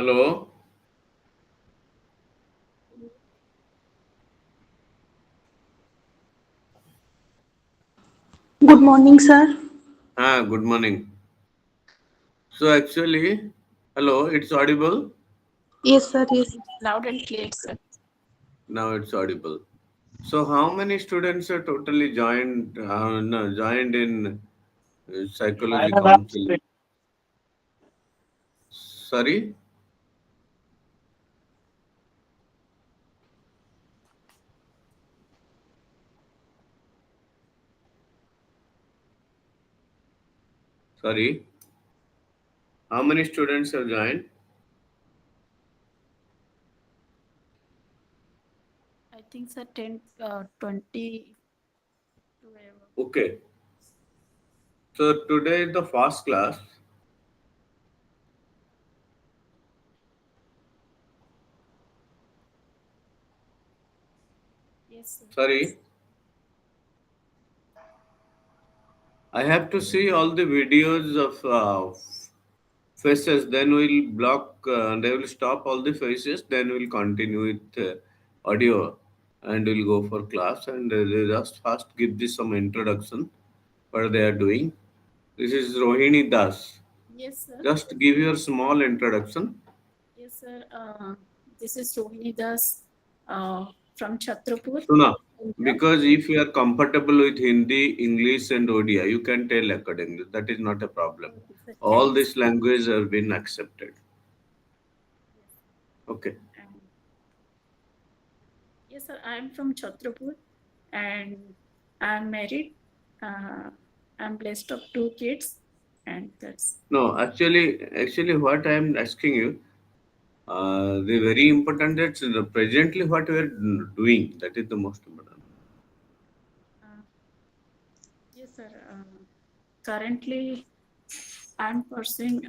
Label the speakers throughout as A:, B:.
A: Hello.
B: Good morning, sir.
A: Good morning. So actually, hello, it's audible.
B: Yes, sir. Yes.
C: Loud and clear, sir.
A: Now it's audible. So how many students are totally joined? No, joined in psychology council? Sorry, sorry. How many students have joined?
C: I think, sir, 10, 20 to
A: Okay. So today is the first class.
C: yes, sir.
A: Sorry, I have to see all the videos of faces. Then we'll block. They will stop all the faces. Then we'll continue with audio, and we'll go for class. And they just first give this some introduction. What they are doing. This is Rohini Das.
C: Yes, sir.
A: Just give your small introduction.
C: Yes, sir. This is Rohini Das from Chhatrapur,
A: Suna,
C: Punjab.
A: because if you are comfortable with Hindi, English, and Odia, you can tell accordingly. That is not a problem.
C: Okay, sir.
A: All
C: Thanks.
A: these languages have been accepted.
C: Yes.
A: Okay.
C: And yes, sir. I am from Chhatrapur, and I'm married. Uh, I'm blessed of 2 kids, and that's
A: No, actually, what I am asking you, the very important that's presently what we are doing. That is the most important.
C: uh, yes, sir. Currently, I'm pursuing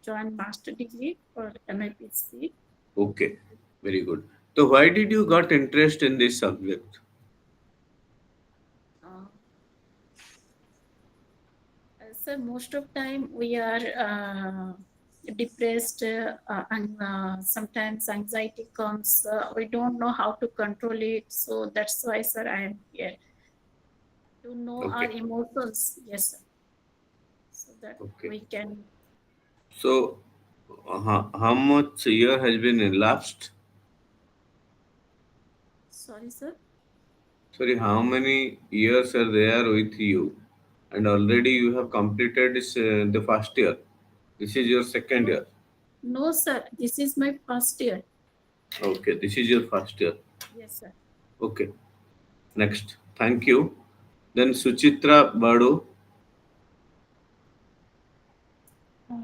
C: joint master degree for MPCE.
A: Okay, very good. So, why did you got interest in this subject?
C: Uh, so most of time we are depressed and sometimes anxiety comes. We don't know how to control it. So that's why, sir, I am here to know our
A: Okay,
C: emotions. Yes, sir. So that
A: okay.
C: we can.
A: So, how much year has been elapsed?
C: Sorry, sir.
A: Sorry, how many years are there with you? And already you have completed this, the first year. This is your second
C: No,
A: year.
C: no, sir. This is my first year.
A: Okay, this is your first year.
C: Yes, sir.
A: Okay, next. Thank you. Then Suchitra Badu.
B: Uh,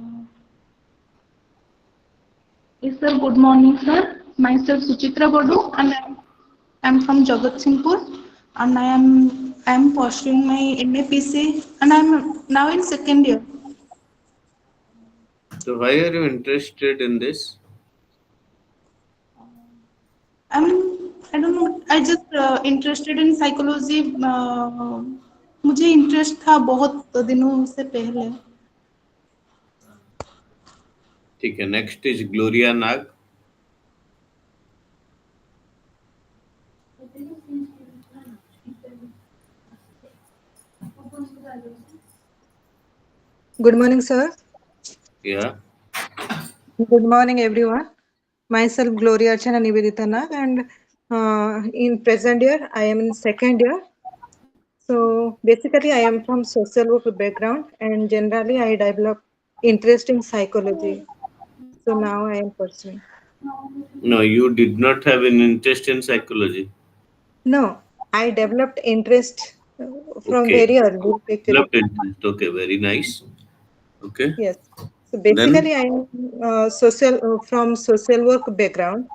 B: yes, sir. Good morning, sir. Myself Suchitra Bodu, and I'm from Jagatsinghpur, and I am pursuing my MAPC, and I'm now in second year.
A: So why are you interested in this?
B: I'm I don't know. I just interested in psychology. मुझे interest था बहुत दिनों से पहले.
A: ठीक है. Next is Gloria Nag.
D: Good morning, sir.
A: Yeah.
D: Good morning, everyone. Myself, Gloria Archana Nivedita Nag, and in present year, I am in second year. So basically, I am from social work background, and generally, I developed interest in psychology. So now I am pursuing.
A: No, you did not have an interest in psychology.
D: No, I developed interest from
A: Okay.
D: very early. Actually,
A: Developed interest. Okay, very nice. Okay.
D: yes. So
A: Then,
D: basically, I am from social work background.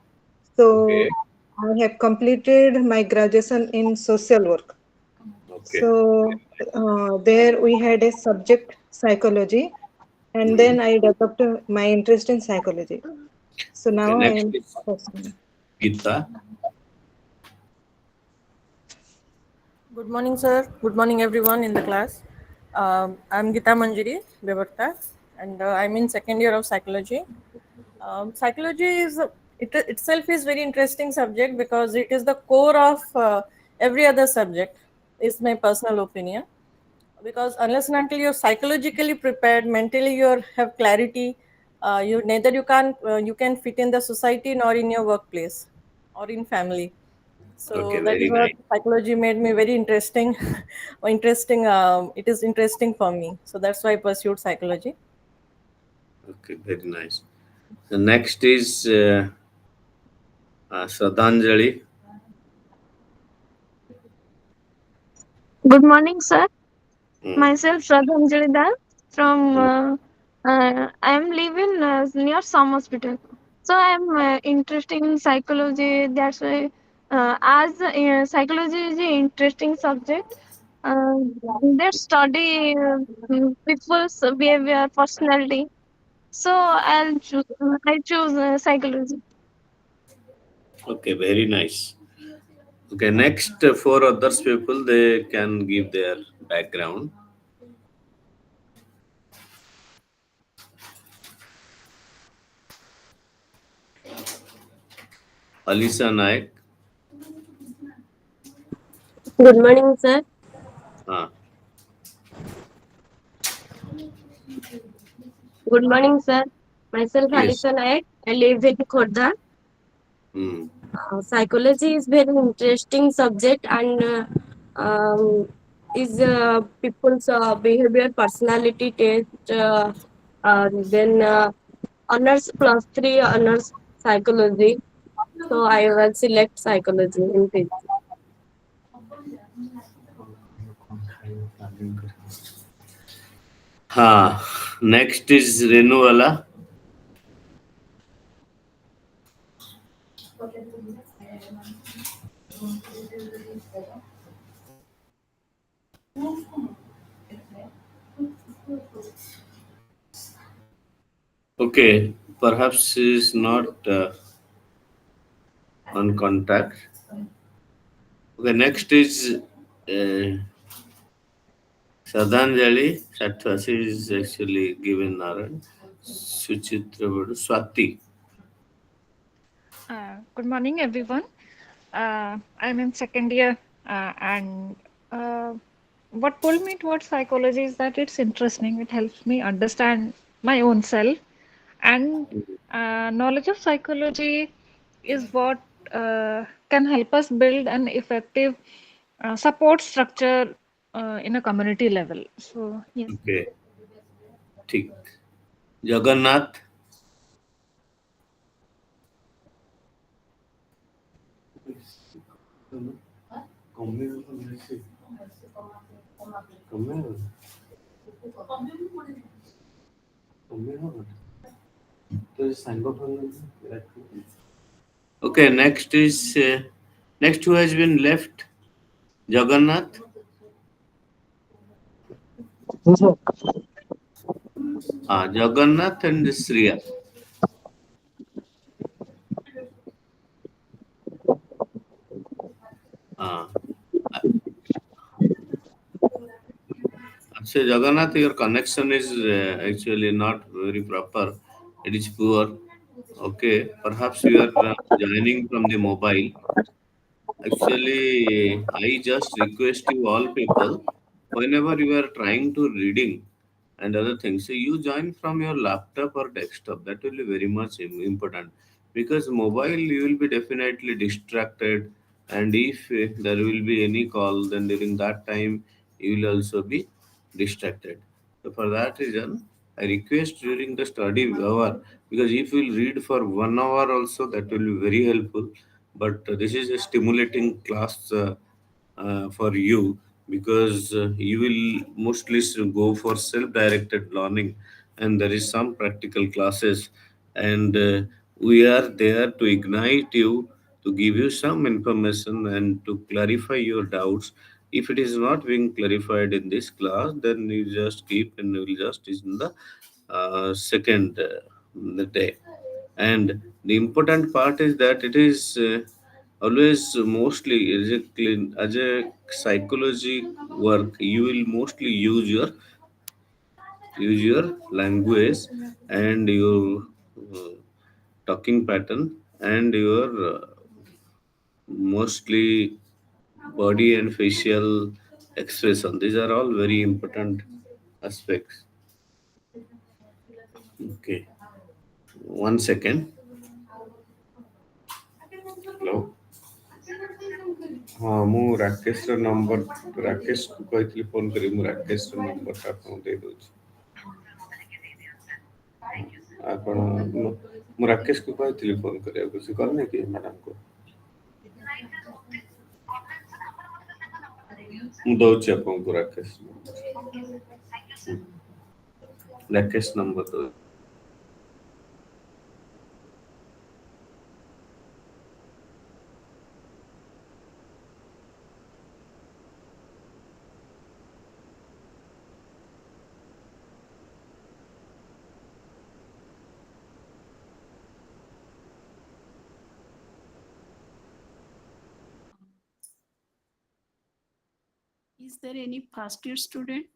A: okay.
D: So I have completed my graduation in social work.
A: Okay.
D: So there we had a subject psychology, and
A: Hmm.
D: then I developed my interest in psychology. So
A: Okay.
D: now I
A: Next
D: am
A: is
D: pursuing.
A: Geeta.
E: Good morning, sir. Good morning, everyone in the class. I'm Gita Manjiri Bevarta, and I'm in second year of psychology. Psychology is itself is very interesting subject because it is the core of every other subject. Is my personal opinion. Because unless and until you're psychologically prepared, mentally you have clarity, you neither you can fit in the society nor in your workplace or in family.
A: Okay,
E: So that is
A: very
E: what
A: nice.
E: psychology made me very interesting. Or interesting. It is interesting for me. So that's why I pursued psychology.
A: Okay, very nice. The next is Shraddhanjali.
F: Good morning, sir.
A: Mm,
F: Myself Shraddhanjali Dal from
A: mm.
F: I am living near some hospital. So I am interested in psychology. That's why as psychology is an interesting subject. Uh, they study people's behavior, personality. So I choose psychology.
A: Okay, very nice. Okay, next four others people they can give their background. Alisa Naik.
G: Good morning, sir.
A: Ah,
G: Good morning, sir. Myself,
A: yes.
G: Alisa Naik. I live in Khordha.
A: Mm.
G: Psychology is very interesting subject and is people's behavior, personality test. Then honors plus three honors psychology. So I will select psychology in this.
A: Ha. Next is Renuala. Okay, perhaps she is not on contact. Okay, next is Shraddhanjali. She is actually given Naran. Suchitra Vadu. Swati.
H: Good morning, everyone. I'm in second year, and uh, what pulled me towards psychology is that it's interesting. It helps me understand my own self, and knowledge of psychology is what can help us build an effective support structure in a community level. So, yes.
A: Okay, ठीक. Jagannath. Okay, next who has been left? Jagannath. Jagannath and Sriya. Ah, so Jagannath, your connection is actually not very proper. It is poor. Okay, perhaps you are joining from the mobile. Actually, I just request you all people, whenever you are trying to reading and other things, so you join from your laptop or desktop. That will be very much important because mobile you will be definitely distracted, and if there will be any call, then during that time you will also be distracted. So for that reason, I request during the study hour, because if you will read for 1 hour also, that will be very helpful. But this is a stimulating class for you, because you will mostly go for self-directed learning, and there is some practical classes, and we are there to ignite you, to give you some information and to clarify your doubts. If it is not being clarified in this class, then you just keep and you will just is in the second the day. And the important part is that it is always mostly as a psychology work, you will mostly use your language and your uh, talking pattern, and your mostly body and facial expression. These are all very important aspects. Okay, 1 second. Hello. ହଁ ମୁଁ ରାକେଶର number ରାକେଶକୁ କହିଥିଲି phone କରି ମୁଁ ରାକେଶର ନମ୍ବରଟା ଆପଣଙ୍କୁ ଦେଇଦେଉଛି ଆପଣ ମୁଁ ରାକେଶକୁ କହିଥିଲି ଫୋନ୍ କରିବାକୁ ସେ କରିନି କି ମ୍ୟାଡ଼ାମକୁ ମୁଁ ଦଉଛି ଆପଣଙ୍କୁ ରାକେଶ ନମ୍ବର ଦଉଛି
C: Is there any first year student?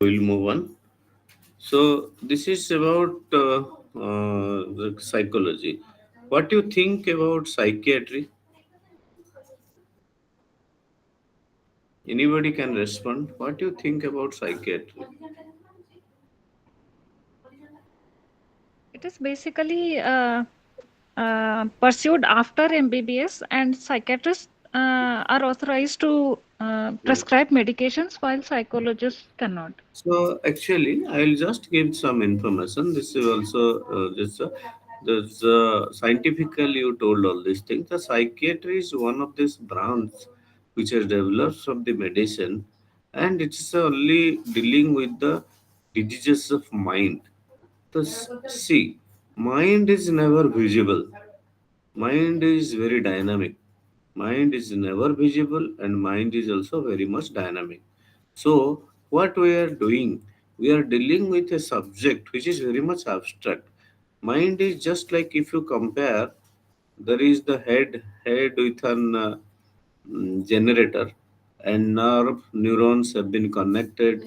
A: we'll move on. So this is about the psychology. What do you think about psychiatry? Anybody can respond. What do you think about psychiatry?
H: It is basically pursued after MBBS, and psychiatrists are authorized to prescribe medications while psychologists cannot.
A: So actually, I'll just give some information. This is also this scientifically you told all these things. The psychiatry is one of these branch which has developed from the medicine, and it's only dealing with the diseases of mind. So see, mind is never visible. Mind is very dynamic. Mind is never visible, and mind is also very much dynamic. So, what we are doing, we are dealing with a subject which is very much abstract. Mind is just like if you compare, there is the head with an generator, and nerve neurons have been connected.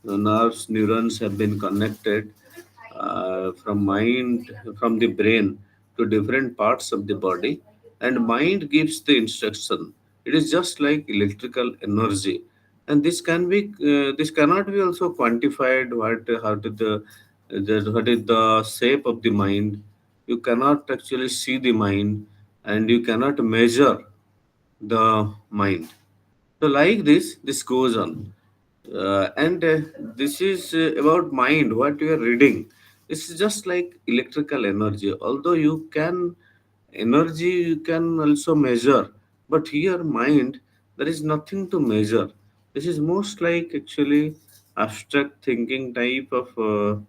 A: The nerves neurons have been connected from mind from the brain to different parts of the body, and mind gives the instruction. It is just like electrical energy, and this cannot be also quantified. What is the shape of the mind? You cannot actually see the mind, and you cannot measure the mind. So, like this goes on. And this is about mind, what you are reading. This is just like electrical energy. Although energy you can also measure, but here, mind, there is nothing to measure. This is most like actually abstract thinking type of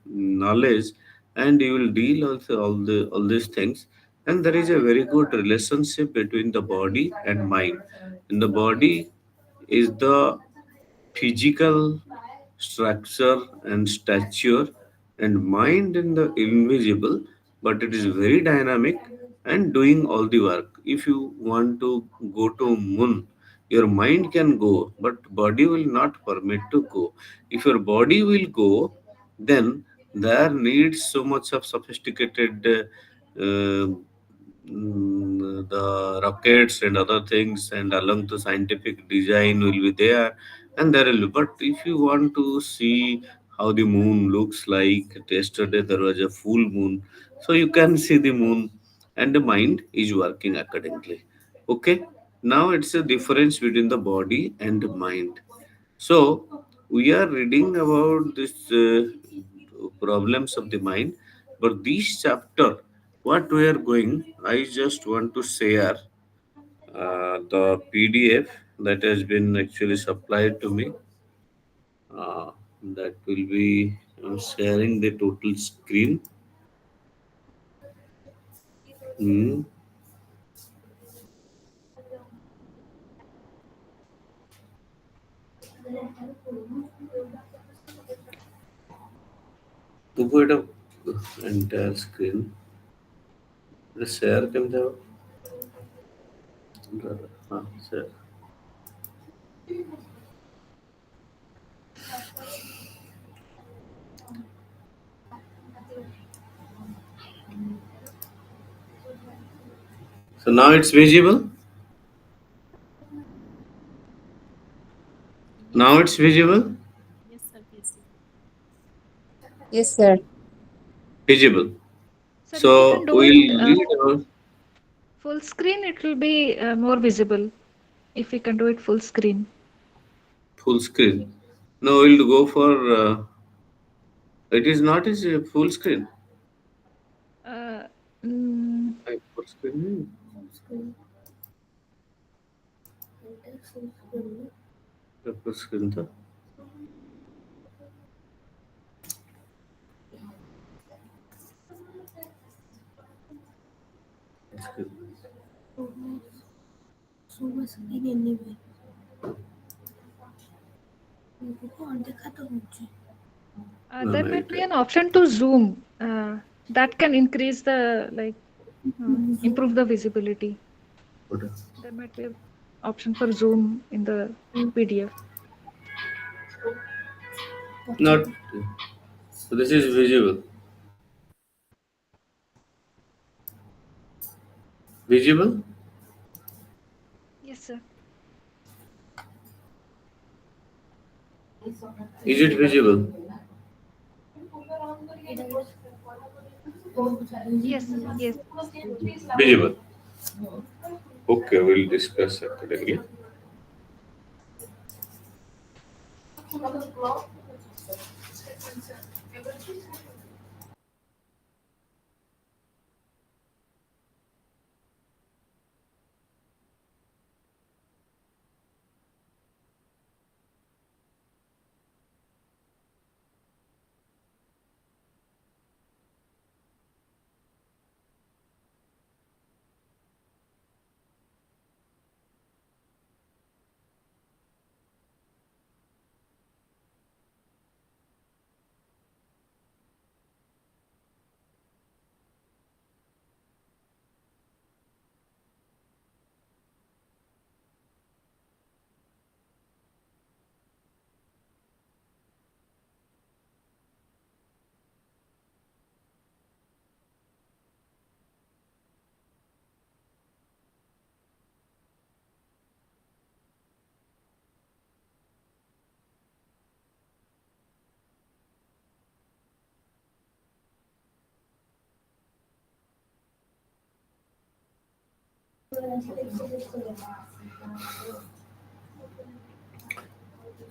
A: knowledge, and you will deal also all these things. And there is a very good relationship between the body and mind. In the body is the physical structure and stature, and mind in the invisible, but it is very dynamic and doing all the work. If you want to go to moon, your mind can go, but body will not permit to go. If your body will go, then there needs so much of sophisticated the rockets and other things, and along the scientific design will be there, and there will be. But if you want to see how the moon looks like, yesterday there was a full moon, so you can see the moon, and the mind is working accordingly. Okay, now it's a difference between the body and the mind. So we are reading about this problems of the mind. But this chapter, what we are going, I just want to share the PDF that has been actually supplied to me. Uh, that will be sharing the total screen. Hmm. तो वो এটা entire screen এটা share কেমনে হবে? हाँ share. So now it's visible. Now it's visible.
C: Yes, sir. Yes, sir.
I: Yes, sir.
A: Visible.
H: Sir, if you can
A: So
H: do
A: we'll
H: it
A: read out
H: full screen, it will be more visible. If we can do it full screen.
A: full screen. No, we'll go for. It is not is a full screen.
H: Uh, mm,
A: Full screen. Full screen था. No,
H: there
A: no,
H: might
A: it.
H: be an option to zoom that can increase the improve the visibility.
A: Okay.
H: There might be an option for zoom in the PDF.
A: Not. So this is visible. Visible?
H: Yes, sir.
A: Is it visible?
H: Yes, yes.
A: Visible. Okay, we'll discuss accordingly.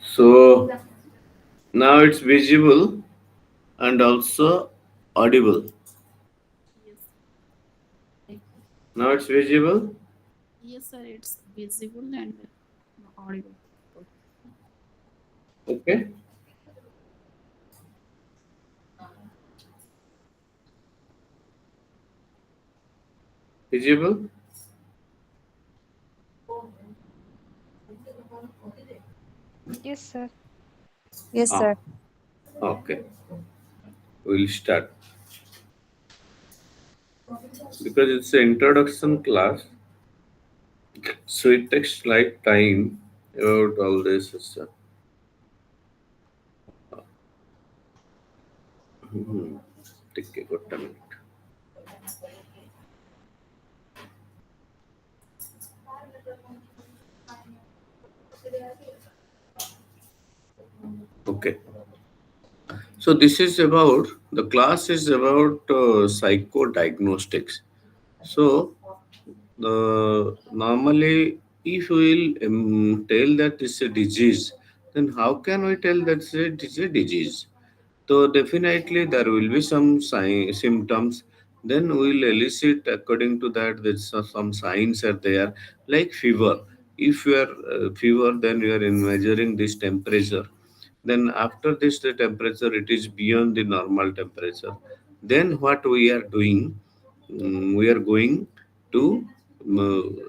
A: So now it's visible and also audible.
C: Yes.
A: Now it's visible.
C: Yes, sir. It's visible and audible.
A: Okay. Visible.
H: Yes, sir.
I: Yes,
A: Ah.
I: sir.
A: Okay. We'll start because it's an introduction class, so it takes slight time about all this. Hmm. Take a good time. Okay. So this is about the class is about psychodiagnostics. So the normally if we will tell that it's a disease, then how can we tell that it's a disease? So definitely there will be some symptoms. Then we'll elicit according to that. There's some signs are there like fever. If you are fever, then you are in measuring this temperature. Then after this the temperature it is beyond the normal temperature. Then what we are doing? We are going to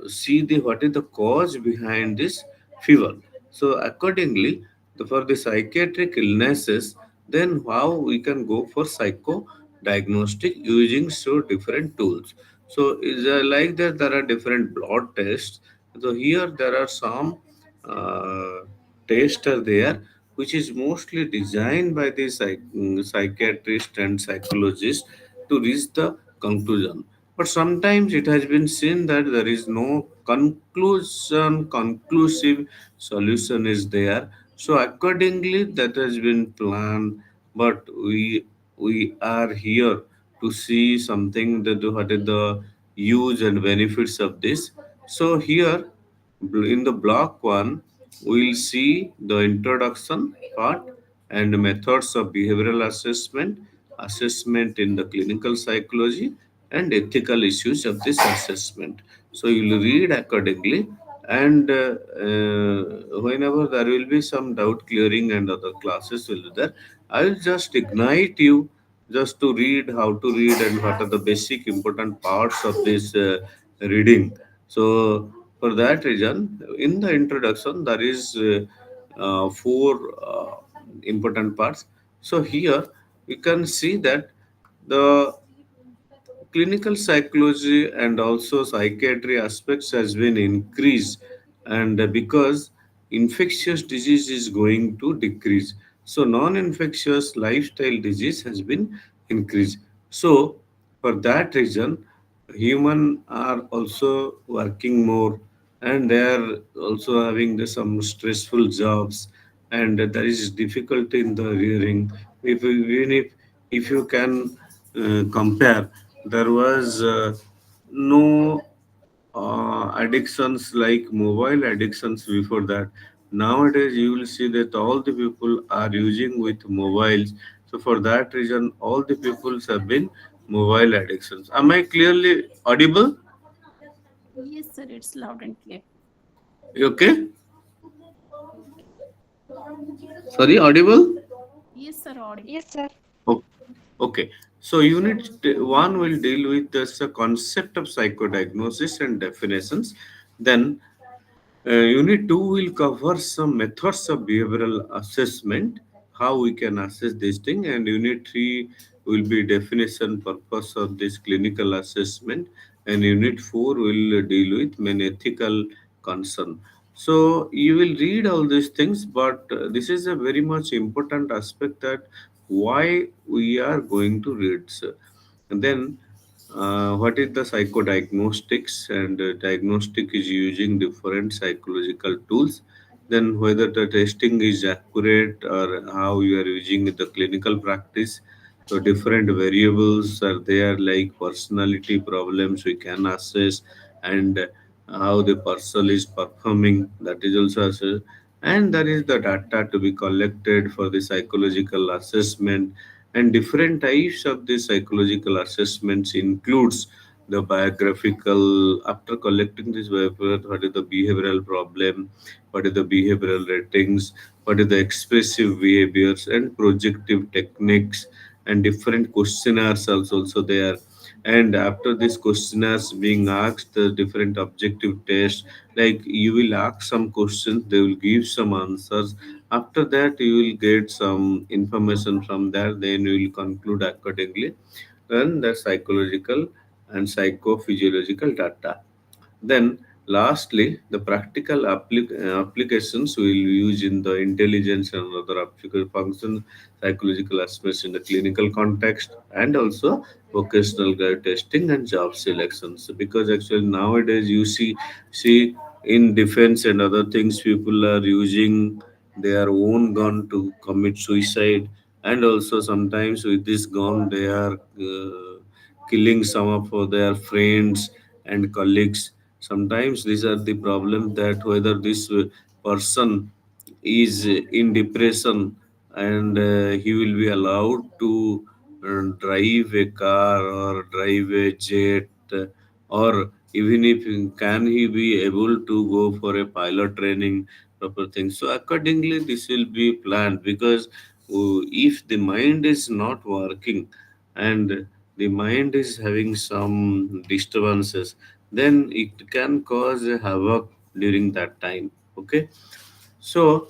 A: see the what is the cause behind this fever. So accordingly, for the psychiatric illnesses, then how we can go for psycho diagnostic using so different tools. So is like that there are different blood tests. So here there are some uh, tests are there which is mostly designed by the psychiatrist and psychologist to reach the conclusion. But sometimes it has been seen that there is no conclusive solution is there. So accordingly, that has been planned. But we are here to see something that what is the use and benefits of this. So here in the block one, we'll see the introduction part and methods of behavioral assessment, assessment in the clinical psychology, and ethical issues of this assessment. So you'll read accordingly, and whenever there will be some doubt clearing and other classes will be there, I'll just ignite you just to read how to read and what are the basic important parts of this reading. So for that reason, in the introduction, there is four important parts. So here we can see that the clinical psychology and also psychiatry aspects has been increased, and because infectious disease is going to decrease, so non-infectious lifestyle disease has been increased. So for that reason, human are also working more, and they are also having some stressful jobs, and there is difficulty in the hearing. Even if you can compare, there was no addictions like mobile addictions before that. Nowadays you will see that all the people are using with mobiles. So for that reason all the people have been mobile addictions. Am I clearly audible?
C: Yes, sir, it's loud and clear.
A: You okay?
C: Okay.
A: Sorry, audible?
C: Yes, sir, audible.
H: Yes, sir.
A: Oh, okay. So unit one will deal with this concept of psychodiagnosis and definitions. Then Unit 2 will cover some methods of behavioral assessment, how we can assess this thing, and Unit 3 will be definition purpose of this clinical assessment, and Unit 4 will deal with main ethical concern. So you will read all these things, but this is a very much important aspect that why we are going to read. So, and then what is the psychodiagnostics? And diagnostic is using different psychological tools. Then whether the testing is accurate or how you are using the clinical practice. So different variables are there like personality problems we can assess, and how the person is performing, that is also assessed. And there is the data to be collected for the psychological assessment, and different types of the psychological assessments includes the biographical. After collecting this behavior, what is the behavioral problem, what is the behavioral ratings, what is the expressive behaviors and projective techniques, and different questionnaires are also there. And after this questionnaires being asked, the different objective tests, like you will ask some questions, they will give some answers. After that you will get some information from there, then you will conclude accordingly. Then the psychological and psychophysiological data. Then, lastly, the practical applications we will use in the intelligence and other applicable functions, psychological aspects in the clinical context, and also vocational guide testing and job selections. Because actually nowadays you see in defense and other things, people are using their own gun to commit suicide, and also sometimes with this gun they are killing some of their friends and colleagues. Sometimes these are the problem that whether this person is in depression, and he will be allowed to drive a car or drive a jet, or even if can he be able to go for a pilot training, proper things. So accordingly this will be planned, because if the mind is not working and the mind is having some disturbances, then it can cause a havoc during that time. Okay, so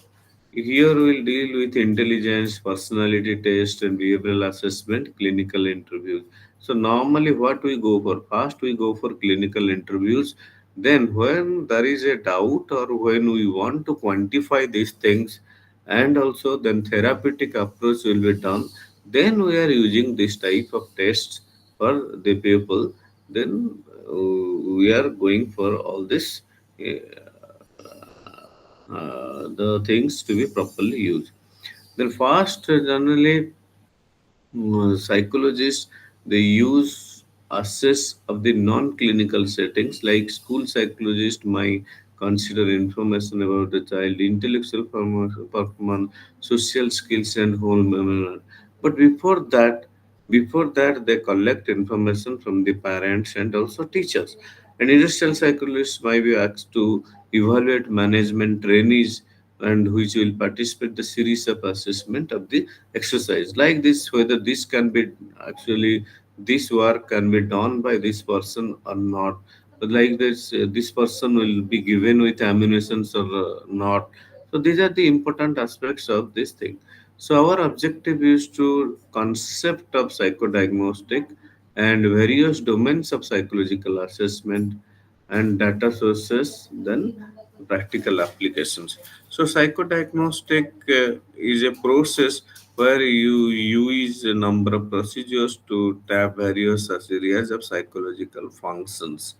A: here we'll deal with intelligence, personality test, and behavioral assessment, clinical interviews. So normally what we go for? First we go for clinical interviews. Then when there is a doubt or when we want to quantify these things, and also then therapeutic approach will be done. Then we are using this type of tests for the people. Then we are going for all this the things to be properly used. Then first, generally, psychologists they use assess of the non-clinical settings, like school psychologist might consider information about the child intellectual performance, social skills, and whole memory. But before that they collect information from the parents and also teachers. And industrial psychologists might be asked to evaluate management trainees, and which will participate the series of assessment of the exercise, like this, whether this can be actually this work can be done by this person or not. But like this person will be given with ammunitions or not. So these are the important aspects of this thing. So our objective is to concept of psychodiagnostic and various domains of psychological assessment and data sources, then practical applications. So psychodiagnostic is a process where you use a number of procedures to tap various areas of psychological functions.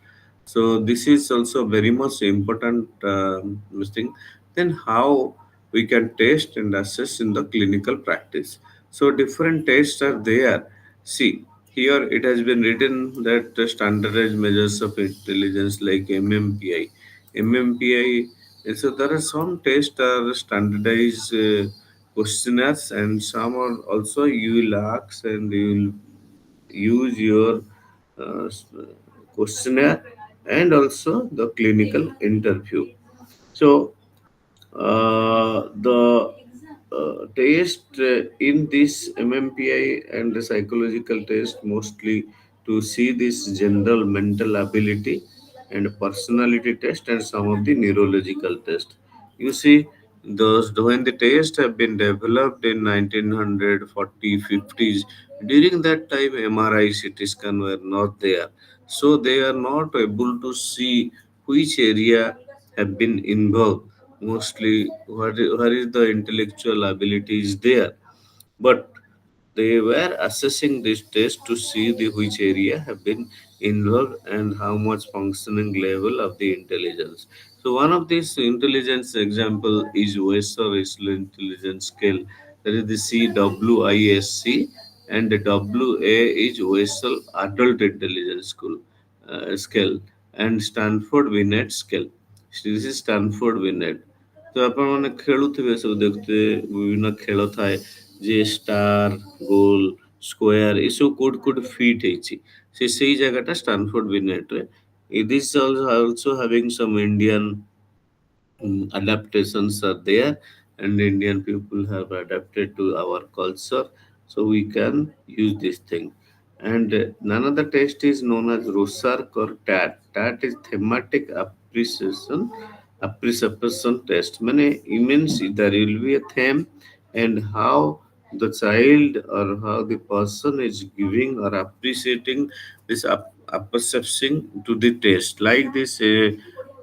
A: So this is also very much important thing. Then how we can test and assess in the clinical practice. So different tests are there. See, here it has been written that the standardized measures of intelligence like MMPI. MMPI, so there are some tests are standardized questionnaires, and some are also you will ask and you will use your uh, questionnaire and also the clinical interview. So the test in this MMPI and the psychological test mostly to see this general mental ability and personality test and some of the neurological test. You see, those when the tests have been developed in 1940 50s, during that time MRI, CT scan were not there, so they are not able to see which area have been involved. Mostly, where is the intellectual ability is there, but they were assessing this test to see the which area have been involved and how much functioning level of the intelligence. So one of these intelligence example is Western intelligence scale, that is the CWISC, and the WA is Western adult intelligence scale, and Stanford Binet scale. This is Stanford Binet. ତ ଆପଣମାନେ ଖେଳୁଥିବେ ସବୁ ଦେଖୁଥିବେ ବିଭିନ୍ନ ଖେଳ ଥାଏ, ଯେ star, ଗୋଲ, square ଏସବୁ କୋଉଠି କୋଉଠି ଫିଟ୍ ହେଇଛି, ସେଇ ଜାଗାଟା Stanford ବିନେଟରେ. This also having some Indian adaptations are there, and Indian people have adapted to our culture, so we can use this thing. And another test is known as Rorschach or TAT. TAT is thematic appreciation test. Mane it means there will be a theme, and how the child or how the person is giving or appreciating this apperception to the test. Like this,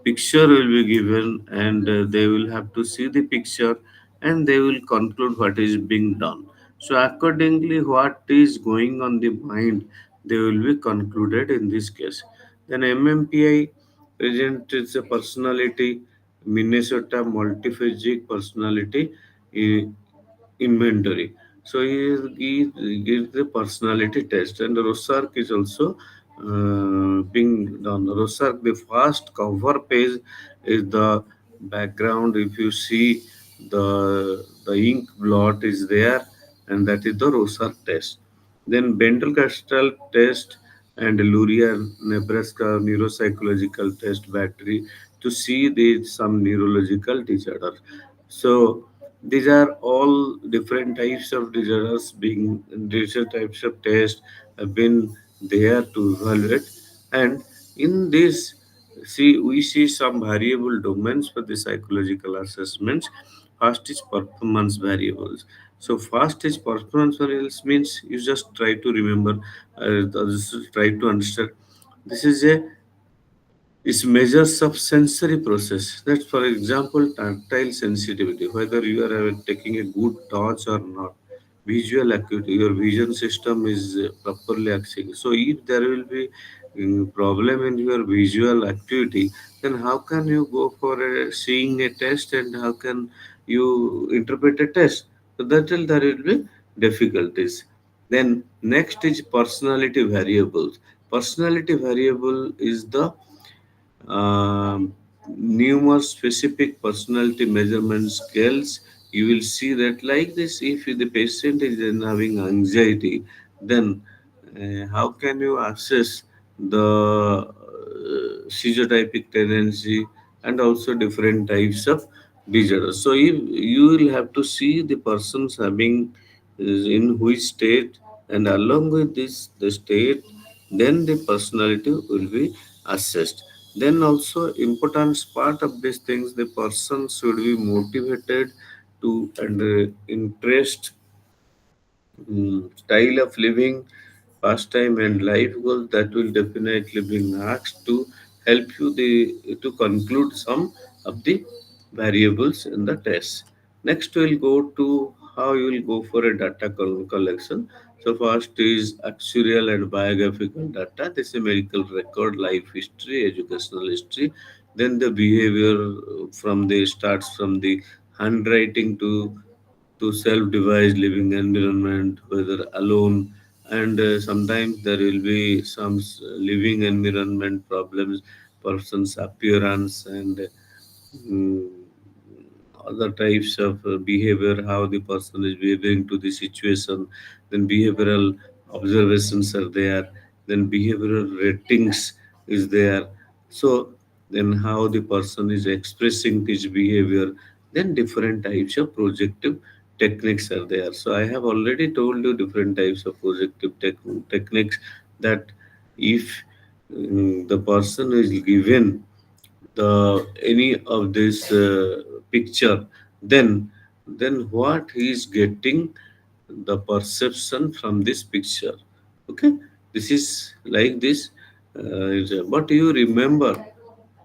A: picture will be given, and they will have to see the picture, and they will conclude what is being done. So accordingly what is going on the mind, they will be concluded in this case. Then MMPI presents a personality, Minnesota multiphasic personality eh, inventory. So he gives the personality test, and Rorschach is also being done. Rorschach, the first cover page is the background. If you see the ink blot is there, and that is the Rosar test. Then Bendel Castell test and Luria Nebraska neuropsychological test battery to see the some neurological disorder. So these are all different types of disorders being different types of tests have been there to evaluate. And in this, see, we see some variable domains for the psychological assessments. First is performance variables. So first is performance variables means you just try to remember, try to understand. This is a is measures of sensory process. That, for example, tactile sensitivity, whether you are taking a good touch or not. Visual acuity, your vision system is properly acting. So, if there will be problem in your visual acuity, then how can you go for seeing a test, and how can you interpret a test? So that will there will be difficulties. Then next is personality variables. Personality variable is the numerous specific personality measurement scales. You will see that like this, if the patient is then having anxiety, then how can you assess the schizotypic tendency and also different types of disorders. So if you will have to see the persons having in which state, and along with this the state, then the personality will be assessed. Then also important part of these things, the person should be motivated to and interest, style of living, pastime, and life goals that will definitely be asked to help you to conclude some of the variables in the test. Next, we'll go to how you will go for a data collection. So first is actuarial and biographical data. This is medical record, life history, educational history. Then the behavior from the starts from the handwriting to self-devised living environment, whether alone, and sometimes there will be some living environment problems, person's appearance, and mm, other types of behavior, how the person is behaving to the situation. Then behavioral observations are there. Then behavioral ratings is there. So then how the person is expressing his behavior. Then different types of projective techniques are there. So I have already told you different types of projective techniques, that if the person is given the any of this picture, then what he is getting the perception from this picture. Okay, this is like this. But you remember,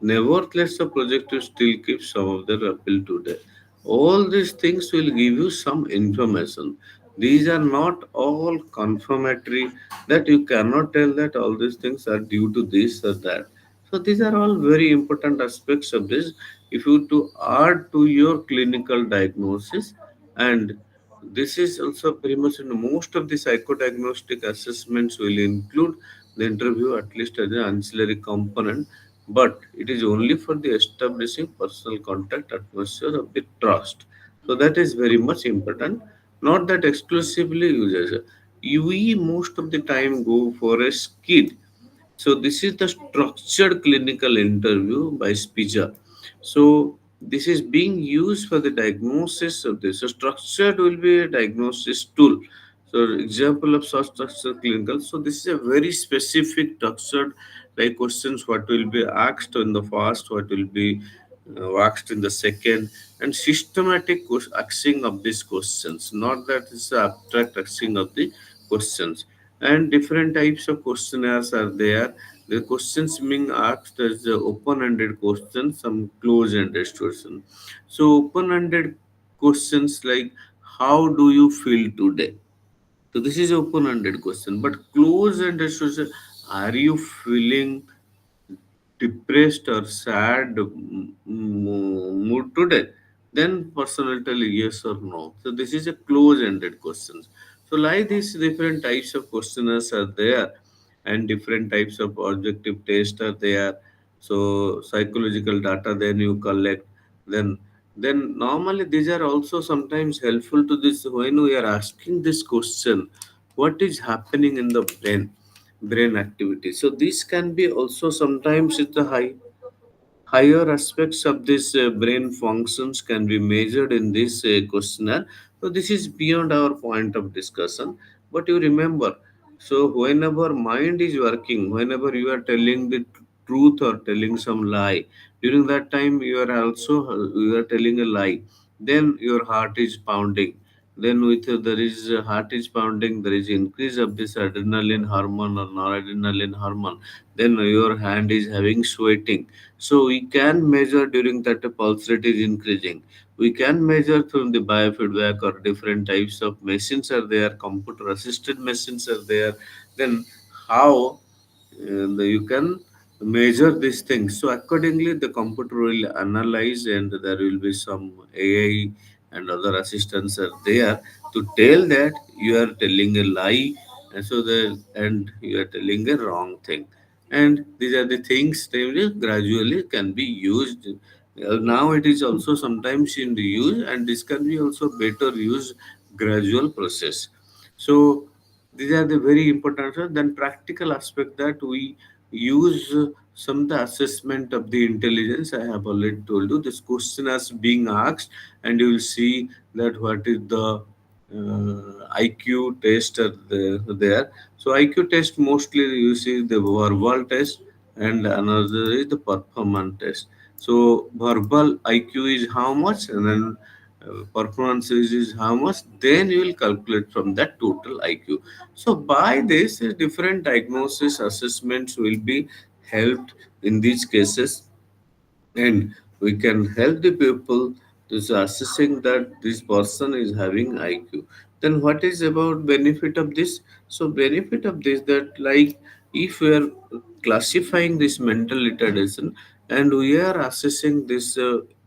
A: nevertheless, the projective still keeps some of the appeal today. All these things will give you some information. These are not all confirmatory, that you cannot tell that all these things are due to this or that. So these are all very important aspects of this. If you to add to your clinical diagnosis, and this is also very much in most of the psychodiagnostic assessments will include the interview at least as an ancillary component, but it is only for the establishing personal contact atmosphere of the trust. So that is very much important. Not that exclusively uses. We most of the time go for a skid. So this is the structured clinical interview by Spija. So this is being used for the diagnosis of this. So structured will be a diagnosis tool. So example of such structured clinical. So this is a very specific structured like questions. What will be asked in the first, what will be asked in the second, and systematic asking of these questions. Not that it's abstract asking of the questions. And different types of questionnaires are there. The questions being asked as the open-ended questions, some close-ended questions. So open-ended questions like, how do you feel today? So this is open-ended question. But close-ended question, are you feeling depressed or sad mood today? Then person will tell you yes or no. So this is a close-ended questions. So like these different types of questionnaires are there, and different types of objective tests are there. So psychological data then you collect. Then Then normally these are also sometimes helpful to this when we are asking this question, what is happening in the brain activity. So this can be also sometimes it's the higher aspects of this brain functions can be measured in this questionnaire. So this is beyond our point of discussion. But you remember, so whenever mind is working, whenever you are telling the truth or telling some lie, during that time you are telling a lie. Then your heart is pounding. Then with there is heart is pounding, there is increase of this adrenaline hormone or noradrenaline hormone. Then your hand is having sweating, so we can measure during that the pulse rate is increasing. We can measure through the biofeedback or different types of machines are there, computer assisted machines are there. Then how you can measure these things. So accordingly, the computer will analyze, and there will be some AI and other assistants are there to tell that you are telling a lie, and and you are telling a wrong thing. And these are the things they will gradually can be used. Now it is also sometimes in the use, and this can be also better used gradual process. So these are the very important then practical aspect that we use some of the assessment of the intelligence. I have already told you this question as being asked, and you will see that what is the IQ test are there. So IQ test mostly you see the verbal test, and another is the performance test. So verbal IQ is how much, and then performance is how much. Then you will calculate from that total IQ. So by this, different diagnosis assessments will be helped in these cases, and we can help the people to assessing that this person is having IQ. Then what is about benefit of this? So benefit of this that like if we are classifying this mental retardation and we are assessing this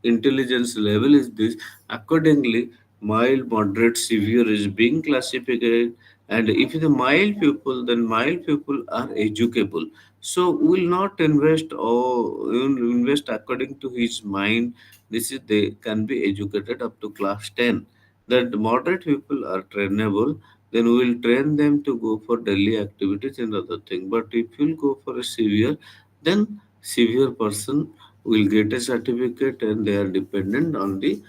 A: intelligence level is this, accordingly mild, moderate, severe is being classified. And if the mild people, then mild people are educable, so will not invest or will invest according to his mind. This is they can be educated up to class 10. That moderate people are trainable, then we will train them to go for daily activities and other thing. But if you'll go for a severe, then severe person will get a certificate and they are dependent on the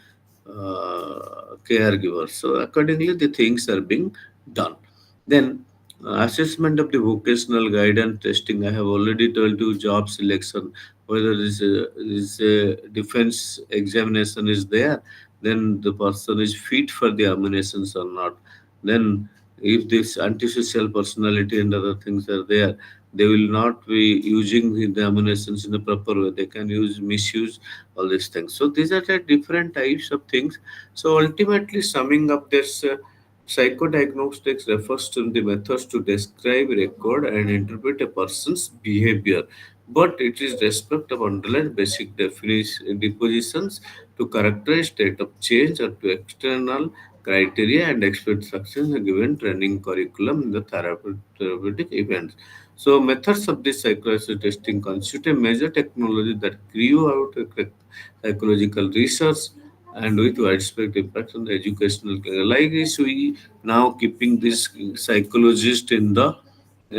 A: caregiver. So accordingly, the things are being done. Then assessment of the vocational guidance testing. I have already told you job selection. Whether this defense examination is there, then the person is fit for the ammunitions or not. Then if this antisocial personality and other things are there, they will not be using the ammunitions in the proper way. They can use misuse all these things. So these are the different types of things. So ultimately, summing up this, psychodiagnostics refers to the methods to describe, record, and interpret a person's behavior. But it is respect of underlying basic depositions to characterize state of change or to external criteria and expect success in a given training curriculum in the therapeutic events. So methods of this psychological testing constitute a major technology that grew out of psychological research and with widespread impact on the educational career. Like this, we now keeping this psychologist in the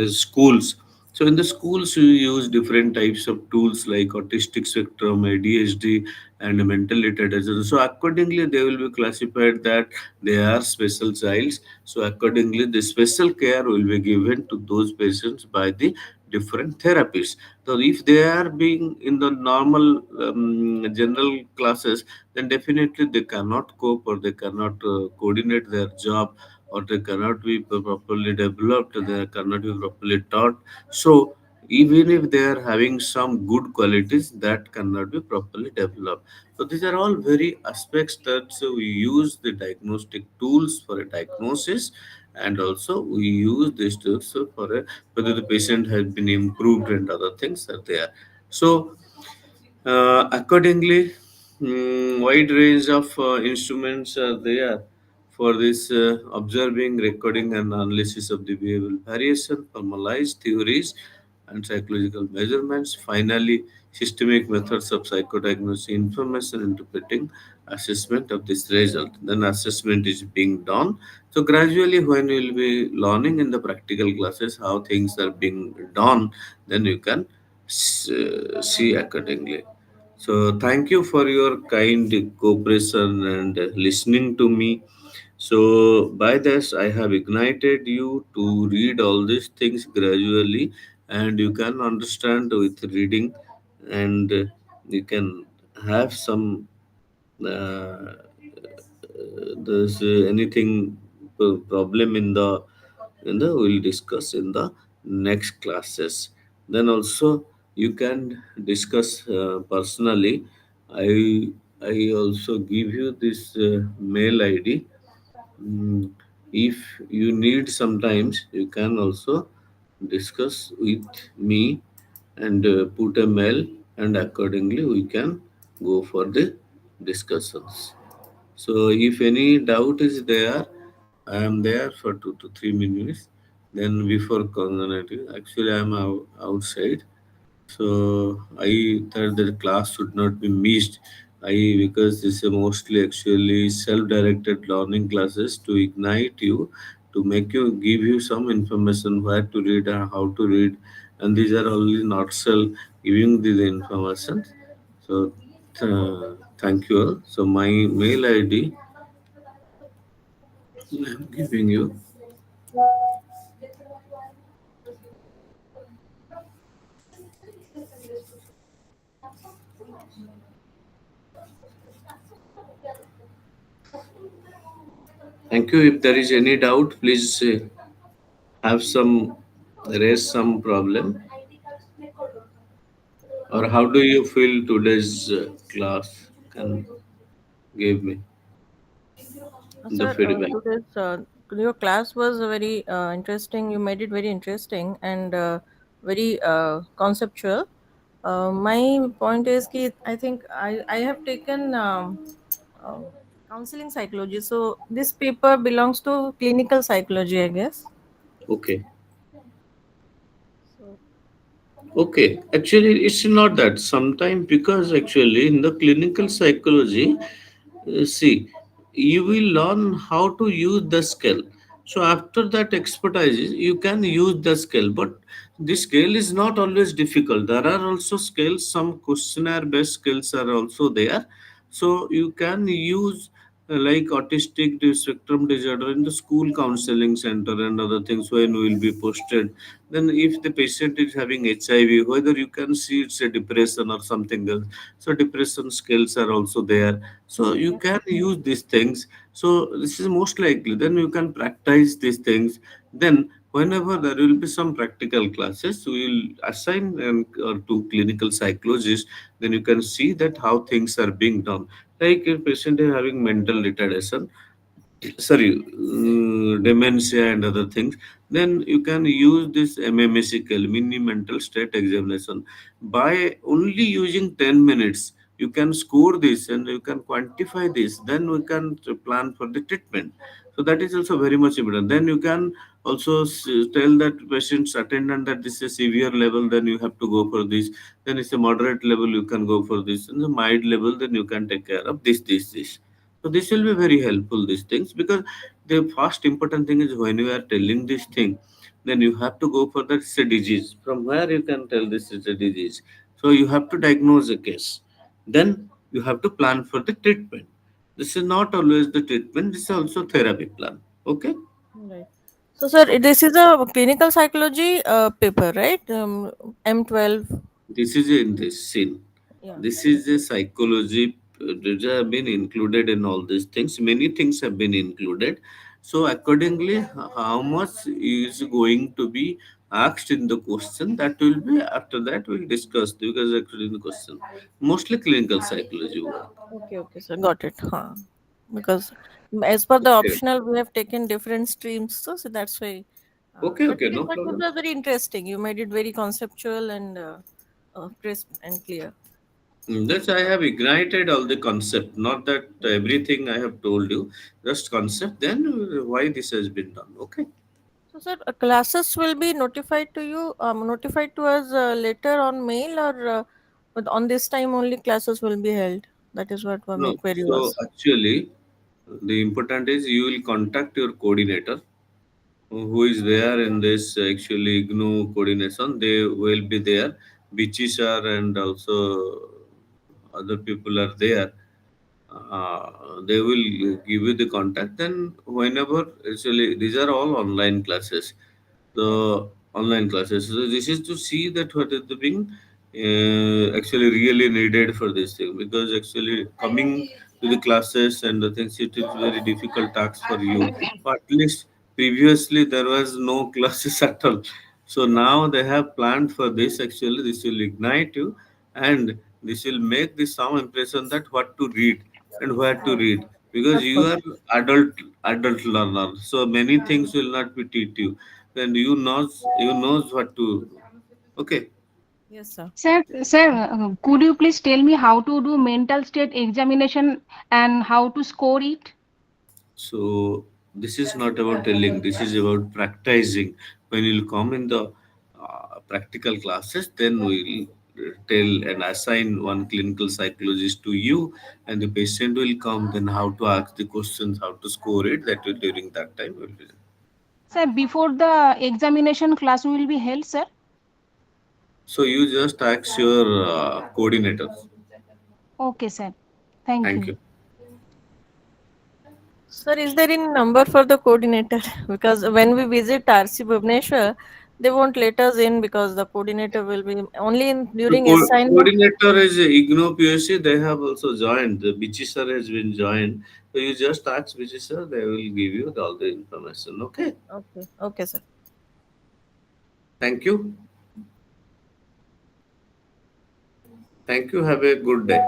A: schools. So in the schools, we use different types of tools like autistic spectrum, ADHD, and mental retardation. So accordingly, they will be classified that they are special childs. So accordingly, the special care will be given to those patients by the different therapists. So if they are being in the normal general classes, then definitely they cannot cope or they cannot coordinate their job, or they cannot be properly developed, they cannot be properly taught. So even if they are having some good qualities, that cannot be properly developed. So these are all very aspects that we use the diagnostic tools for a diagnosis, and also we use these tools for a, whether the patient has been improved and other things are there. So accordingly, wide range of instruments are there for this observing, recording, and analysis of the behavioral variation, formalized theories, and psychological measurements. Finally, systemic methods of psychodiagnosis, information interpreting, assessment of this result. Then assessment is being done. So gradually, when you will be learning in the practical classes how things are being done, then you can see accordingly. So thank you for your kind cooperation and listening to me. So by this, I have ignited you to read all these things gradually, and you can understand with reading, and you can have some there's anything problem in the we'll discuss in the next classes. Then also you can discuss personally. I i also give you this mail id. Mm, if you need sometimes you can also discuss with me and put a mail, and accordingly we can go for the discussions. So if any doubt is there, I am there for 2 to 3 minutes. Then before cognitive, actually I am outside. So I thought that class should not be missed. Because this is mostly actually self-directed learning classes to ignite you, to make you give you some information where to read and how to read, and these are only not self giving these information. So thank you all. So my mail ID I'm giving you. Thank you. If there is any doubt, please have some raise some problem. Or how do you feel today's class? Can give me the
E: Sir,
A: feedback.
E: today's your class was very interesting. You made it very interesting and very conceptual. My point is that I think I have taken uh, counseling psychology. So this paper belongs to clinical psychology, I guess.
A: Okay.
E: So
A: Okay. Actually, it's not that. Sometimes because actually in the clinical psychology, see, you will learn how to use the scale. So after that expertise, you can use the scale. But this scale is not always difficult. There are also scales. Some questionnaire based scales are also there. So you can use like autistic spectrum disorder in the school counseling center and other things when will be posted. Then if the patient is having HIV, whether you can see it's a depression or something else. So depression scales are also there. So you
E: okay,
A: can use these things. So this is most likely. Then you can practice these things. Then whenever there will be some practical classes, we will assign or to clinical psychologists. Then you can see that how things are being done. Like a patient is having mental retardation, sorry, dementia and other things, then you can use this mmsql mini mental state examination. By only using 10 minutes you can score this and you can quantify this, then we can plan for the treatment. So that is also very much important. Then you can also tell that patient's attendant that this is a severe level, then you have to go for this. Then it's a moderate level, you can go for this. And the mild level, then you can take care of this. So this will be very helpful, these things, because the first important thing is when you are telling this thing, then you have to go for that it's a disease. From where you can tell this is a disease? So you have to diagnose a case. Then you have to plan for the treatment. This is not always the treatment, this is also therapy plan. Okay?
E: right. So sir, this is a clinical psychology paper, right? M12.
A: This is in this scene.
E: Yeah.
A: This is a psychology. These have been included in all these things. Many things have been included. So accordingly, how much is going to be asked in the question? That will be after that we'll discuss, because actually in the question mostly clinical psychology work.
E: Okay, sir, got it. Huh. Because as per the
A: Okay.
E: optional, we have taken different streams, so that's why.
A: Okay.
E: But
A: Okay. No
E: but it
A: problem.
E: was very interesting. You made it very conceptual and crisp and clear.
A: That's I have ignited all the concept. Not that everything I have told you, just concept. Then why this has been done. Okay.
E: So, sir, classes will be notified to you, notified to us later on mail, or on this time only classes will be held. That is what my
A: No,
E: query
A: so
E: was.
A: actually, the important is you will contact your coordinator who is there in this actually GNU coordination. They will be there. Bichi sir and also other people are there. They will give you the contact. Then whenever actually these are all online classes, the online classes. So this is to see that what is the being actually really needed for this thing, because actually coming to the classes and the things, it is very difficult task for you. But at least previously there was no classes at all. So now they have planned for this. Actually, this will ignite you, and this will make the some impression that what to read and where to read, because
E: Of
A: you
E: course.
A: are adult learner. So many things will not be teach you. Then you knows what to. Okay.
E: Yes, sir.
J: Sir, could you please tell me how to do mental state examination and how to score it?
A: So this is not about telling. This is about practicing. When you'll come in the practical classes, then we'll tell and assign one clinical psychologist to you, and the patient will come. Then how to ask the questions, how to score it. That will during that time will be.
J: Sir, before the examination class will be held, sir?
A: So you just ask your coordinators.
J: Okay, sir. Thank
A: Thank
J: you.
A: you.
E: Sir, is there any number for the coordinator? Because when we visit RC Bhubaneswar, they won't let us in because the coordinator will be only in
A: The
E: during assignment.
A: coordinator is IGNO PSC. They have also joined. The Bichi sir has been joined. So you just ask Bichi sir. They will give you all the information. Okay.
E: Okay, okay, sir.
A: Thank you. Thank you. Have a good day.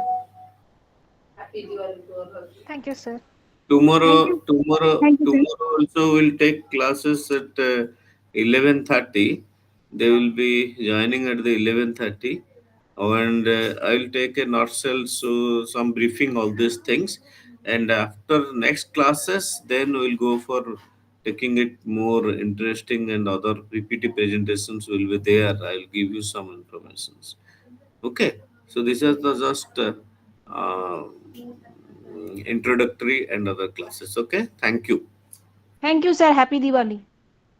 H: Thank you, sir.
A: Tomorrow,
J: Thank you.
A: tomorrow,
J: Thank you, sir.
A: tomorrow also will take classes at 11:30. They will be joining at the 11:30, and I will take a nutshell, so some briefing all these things, and after next classes, then we'll go for taking it more interesting, and other PPT presentations will be there. I'll give you some informations. Okay, so this is the just introductory and other classes. Okay, thank you.
J: Thank you, sir. Happy Diwali.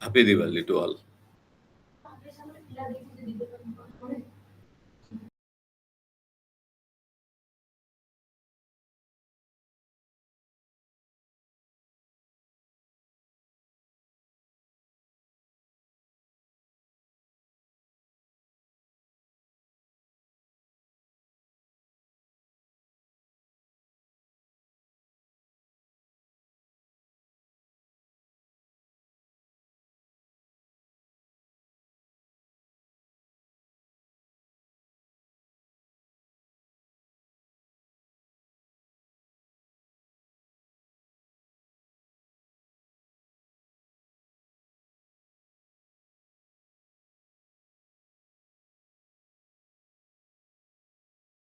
A: Happy Diwali to all.